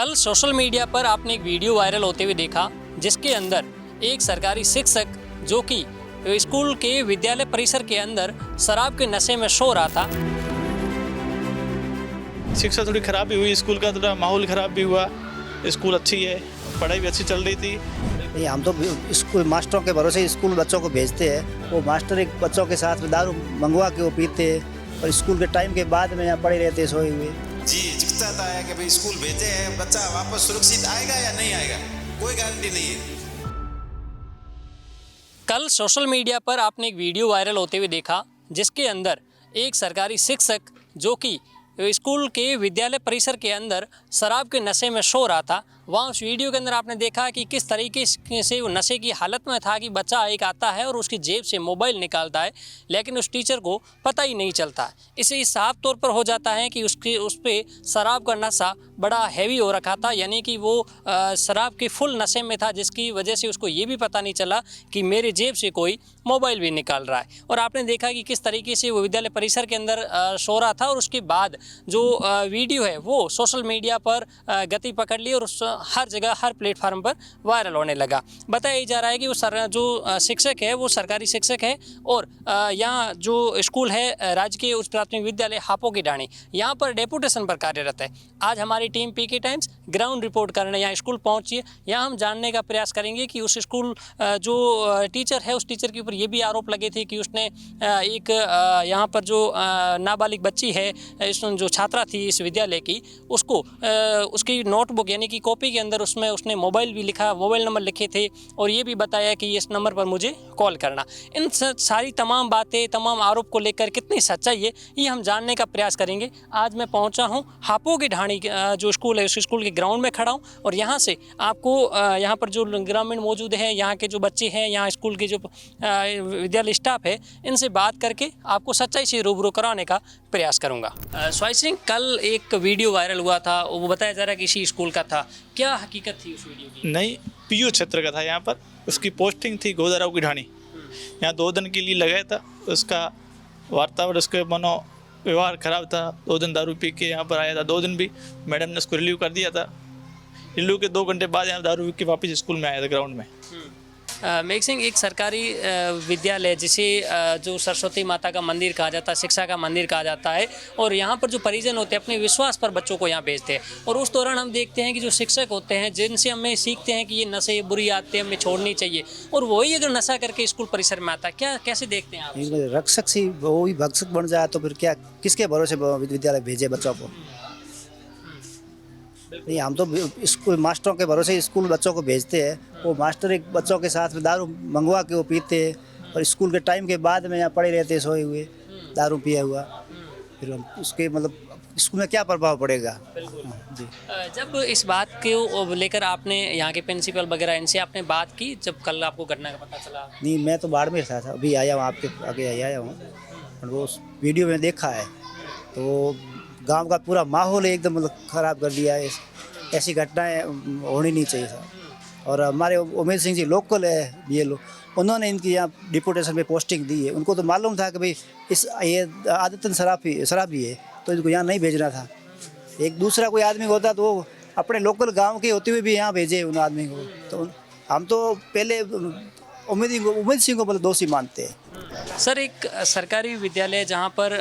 कल social media पर आपने एक वीडियो वायरल होते हुए देखा जिसके अंदर एक सरकारी शिक्षक जो कि स्कूल के विद्यालय परिसर के अंदर शराब के नशे में सो रहा था। शिक्षा थोड़ी खराब भी हुई, स्कूल का थोड़ा माहौल खराब भी हुआ। स्कूल अच्छी है, पढ़ाई भी अच्छी चल रही थी। नहीं, हम तो स्कूल मास्टरों के भरोसे स्कूल बच्चों को भेजते हैं। वो मास्टर एक बच्चों के साथ दारू मंगवा के वो पीते हैं और स्कूल के टाइम के बाद में यहाँ पड़े रहते सोए हुए। जी चिंता है कि भाई स्कूल भेजे हैं, बच्चा वापस सुरक्षित आएगा या नहीं आएगा, कोई गारंटी नहीं है। कल सोशल मीडिया पर आपने एक वीडियो वायरल होते हुए देखा जिसके अंदर एक सरकारी शिक्षक जो कि स्कूल के विद्यालय परिसर के अंदर शराब के नशे में सो रहा था। वहाँ उस वीडियो के अंदर आपने देखा कि किस तरीके से वो नशे की हालत में था कि बच्चा एक आता है और उसकी जेब से मोबाइल निकालता है, लेकिन उस टीचर को पता ही नहीं चलता। इससे साफ तौर पर हो जाता है कि उस पर शराब का नशा बड़ा हैवी हो रखा था, यानी कि वो शराब के फुल नशे में था, जिसकी वजह से उसको ये भी पता नहीं चला कि मेरे जेब से कोई मोबाइल भी निकाल रहा है। और आपने देखा कि किस तरीके से वो विद्यालय परिसर के अंदर सो रहा था और उसके बाद जो वीडियो है वो सोशल मीडिया पर गति पकड़ ली और हर जगह हर प्लेटफार्म पर वायरल होने लगा। बताया जा रहा है कि वो जो शिक्षक है वो सरकारी शिक्षक है और यहाँ जो स्कूल है राजकीय उच्च प्राथमिक विद्यालय हापो की ढाणी, यहाँ पर डेपुटेशन पर कार्यरत है। आज हमारी टीम पीके टाइम्स ग्राउंड रिपोर्ट करने यहाँ स्कूल पहुँची है। यहाँ हम जानने का प्रयास करेंगे कि उस स्कूल जो टीचर है उस टीचर के ऊपर ये भी आरोप लगे थे कि उसने एक यहाँ पर जो नाबालिग बच्ची है, जो छात्रा थी इस विद्यालय की, उसको उसकी नोटबुक यानी कि कॉपी के अंदर उसमें उसने मोबाइल भी लिखा, मोबाइल नंबर लिखे थे और ये भी बताया कि इस नंबर पर मुझे कॉल करना। इन सारी तमाम बातें, तमाम आरोप को लेकर कितनी सच्चाई है ये हम जानने का प्रयास करेंगे। आज मैं पहुंचा हूं हापो की ढाणी जो स्कूल है उस स्कूल के ग्राउंड में खड़ा हूं और यहाँ से आपको यहाँ पर जो ग्रामीण मौजूद है, यहाँ के जो बच्चे हैं, यहाँ स्कूल के जो विद्यालय स्टाफ है, इनसे बात करके आपको सच्चाई से रूबरू कराने का प्रयास करूँगा। स्वाई सिंह, कल एक वीडियो वायरल हुआ था, वो बताया जा रहा है कि इसी स्कूल का था, क्या हकीकत थी उस वीडियो की? नहीं, पीयू क्षेत्र का था। यहाँ पर उसकी पोस्टिंग थी गोदाराव की ढाणी। यहाँ 2 दिन के लिए लगाया था। उसका वार्तावरण, उसके मनो व्यवहार खराब था। 2 दिन दारू पी के यहाँ पर आया था। 2 दिन भी मैडम ने उसको रिलीव कर दिया था। रिलीव के 2 घंटे बाद यहाँ दारू पी के वापस स्कूल में आया था ग्राउंड में। मेघ सिंह, एक सरकारी विद्यालय जिसे जो सरस्वती माता का मंदिर कहा जाता है, शिक्षा का मंदिर कहा जाता है, और यहाँ पर जो परिजन होते हैं अपने विश्वास पर बच्चों को यहाँ भेजते हैं और उस दौरान हम देखते हैं कि जो शिक्षक होते हैं जिनसे हमें सीखते हैं कि ये नशे बुरी आदतें हमें छोड़नी चाहिए, और वही अगर नशा करके स्कूल परिसर में आता है, क्या कैसे देखते हैं आप? रक्षक सी वो भी भक्षक बन जाए तो फिर क्या, किसके भरोसे विद्यालय भेजे बच्चों को? नहीं, हम तो स्कूल मास्टरों के भरोसे स्कूल बच्चों को भेजते हैं। वो मास्टर एक बच्चों के साथ दारू मंगवा के वो पीते हैं और स्कूल के टाइम के बाद में यहाँ पड़े रहते सोए हुए दारू पिया हुआ। फिर हम उसके मतलब स्कूल में क्या प्रभाव पड़ेगा? जी। जब इस बात को लेकर आपने यहाँ के प्रिंसिपल वगैरह इनसे आपने बात की जब कल आपको घटना का पता चला? नहीं, मैं तो बाड़मेर था, अभी आया हूँ, आपके आगे आया हूँ और वो वीडियो में देखा है तो गांव का पूरा माहौल एकदम मतलब ख़राब कर दिया है। ऐसी घटनाएं होनी नहीं चाहिए था। और हमारे उमेश सिंह जी लोकल है, ये लोग, उन्होंने इनकी यहाँ डिपुटेशन पे पोस्टिंग दी है। उनको तो मालूम था कि भाई ये आदतन शराबी है तो इनको यहाँ नहीं भेजना था। एक दूसरा कोई आदमी होता तो वो अपने लोकल गाँव के होते हुए भी यहाँ भेजे उन आदमी को। तो हम तो पहले उमेश सिंह को मतलब दोषी मानते हैं। सर, एक सरकारी विद्यालय जहाँ पर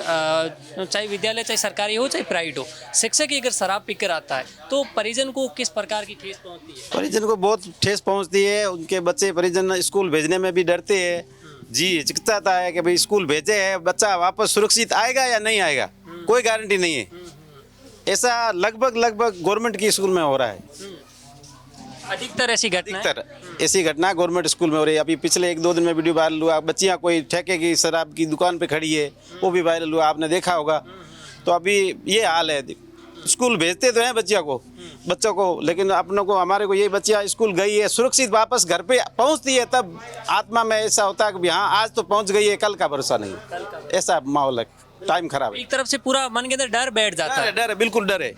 चाहे विद्यालय चाहे सरकारी हो चाहे प्राइवेट हो, शिक्षक ही अगर शराब पीकर आता है तो परिजन को किस प्रकार की ठेस पहुँचती है? परिजन को बहुत ठेस पहुंचती है। उनके बच्चे परिजन स्कूल भेजने में भी डरते हैं। जी चिंता है कि भाई स्कूल भेजे हैं, बच्चा वापस सुरक्षित आएगा या नहीं आएगा, कोई गारंटी नहीं है। ऐसा लगभग गवर्नमेंट की स्कूल में हो रहा है। अधिकतर ऐसी घटना गवर्नमेंट स्कूल में हो रही है। अभी पिछले 1-2 दिन में वीडियो वायरल हुआ, बच्चियां कोई ठेके की शराब की दुकान पे खड़ी है, वो भी वायरल हुआ, आपने देखा होगा। तो अभी ये हाल है। स्कूल भेजते तो हैं बच्चों को, लेकिन अपनों को, हमारे को, ये बच्चियां स्कूल गई है सुरक्षित वापस घर पे पहुंचती है तब आत्मा में ऐसा होता है कि हाँ आज तो पहुंच गई है, कल का भरोसा नहीं। ऐसा माहौल है, टाइम खराब है। एक तरफ से पूरा मन के अंदर डर बैठ जाता है। डर है, बिल्कुल डर है।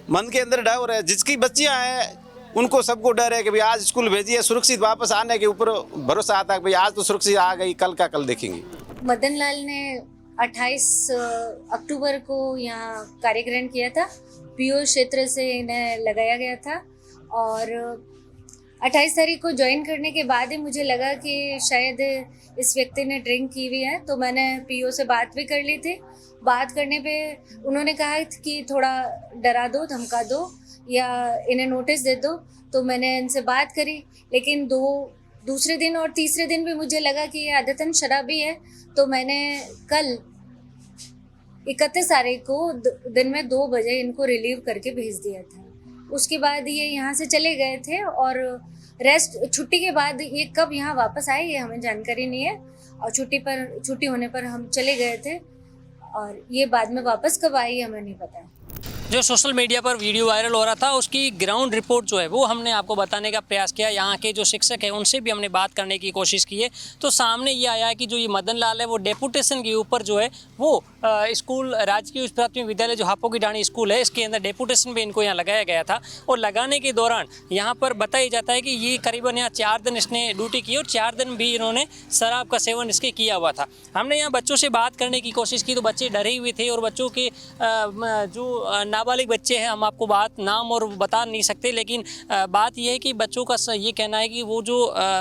मन के अंदर डर है। जिसकी बच्चियां हैं उनको सबको डर है कि भाई आज स्कूल भेजिए, सुरक्षित वापस आने के ऊपर भरोसा आता है कि भाई आज तो सुरक्षित आ गई, कल का कल देखेंगे। मदन लाल ने 28 अक्टूबर को यहाँ कार्य ग्रहण किया था पीओ क्षेत्र से इन्हें लगाया गया था और 28 तारीख को ज्वाइन करने के बाद ही मुझे लगा कि शायद इस व्यक्ति ने ड्रिंक की हुई है, तो मैंने पीओ से बात भी कर ली थी। बात करने पे उन्होंने कहा कि थोड़ा डरा दो, धमका दो या इन्हें नोटिस दे दो, तो मैंने इनसे बात करी। लेकिन दूसरे दिन और तीसरे दिन भी मुझे लगा कि ये आदतन शराबी है, तो मैंने कल 31 तारीख को दिन में 2 बजे इनको रिलीव करके भेज दिया था। उसके बाद ये यहाँ से चले गए थे और रेस्ट छुट्टी के बाद ये कब यहाँ वापस आए ये हमें जानकारी नहीं है, और छुट्टी होने पर हम चले गए थे और ये बाद में वापस कब आई हमें नहीं पता। जो सोशल मीडिया पर वीडियो वायरल हो रहा था उसकी ग्राउंड रिपोर्ट जो है वो हमने आपको बताने का प्रयास किया। यहाँ के जो शिक्षक हैं उनसे भी हमने बात करने की कोशिश की है, तो सामने ये आया है कि जो ये मदन लाल है वो डेपुटेशन के ऊपर जो है वो स्कूल राजकीय उच्च प्राथमिक विद्यालय जो हापो की डाणी स्कूल है इसके अंदर डेपुटेशन भी इनको यहाँ लगाया गया था। और लगाने के दौरान यहाँ पर बताया जाता है कि ये करीबन यहाँ 4 दिन इसने ड्यूटी की और 4 दिन भी इन्होंने शराब का सेवन इसके किया हुआ था। हमने यहाँ बच्चों से बात करने की कोशिश की तो बच्चे डरे हुए थे और बच्चों के जो नाबालिग बच्चे हैं, हम आपको बात नाम और बता नहीं सकते, लेकिन बात यह है कि बच्चों का ये कहना है कि वो जो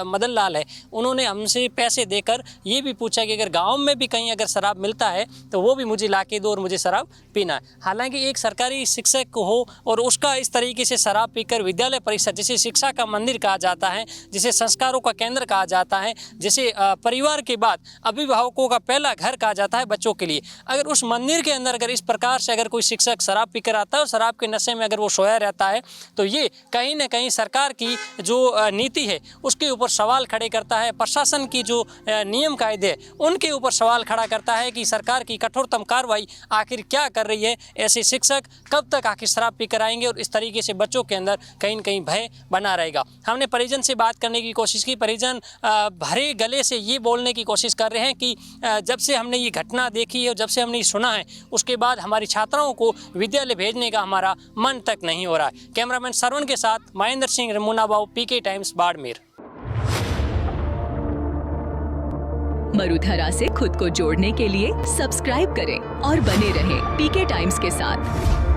मदन लाल है उन्होंने हमसे पैसे देकर ये भी पूछा कि अगर गांव में भी कहीं अगर शराब मिलता है तो वो भी मुझे ला के दो और मुझे शराब पीना है। हालांकि एक सरकारी शिक्षक हो और उसका इस तरीके से शराब पीकर विद्यालय परिसर, जिसे शिक्षा का मंदिर कहा जाता है, जिसे संस्कारों का केंद्र कहा जाता है, जिसे परिवार के बाद अभिभावकों का पहला घर कहा जाता है बच्चों के लिए, अगर उस मंदिर के अंदर अगर इस प्रकार से अगर कोई शिक्षक शराब पीकर आता है और शराब के नशे में अगर वो सोया रहता है तो ये कहीं ना कहीं सरकार की जो नीति है उसके ऊपर सवाल खड़े करता है। प्रशासन की जो नियम कायदे उनके ऊपर सवाल खड़ा करता है कि सरकार की कठोरतम कार्रवाई आखिर क्या कर रही है। ऐसे शिक्षक कब तक आखिर शराब पीकर आएंगे और इस तरीके से बच्चों के अंदर कहीं ना कहीं भय बना रहेगा। हमने परिजन से बात करने की कोशिश की। परिजन भरे गले से ये बोलने की कोशिश कर रहे हैं कि जब से हमने ये घटना देखी है, जब से हमने सुना है, उसके बाद हमारी छात्राओं को विद्यालय भेजने का हमारा मन तक नहीं हो रहा है। कैमरामैन सरवण के साथ महेंद्र सिंह रमुनाबाऊ, पीके टाइम्स, बाड़मेर। मरुधरा से खुद को जोड़ने के लिए सब्सक्राइब करें और बने रहें पीके टाइम्स के साथ।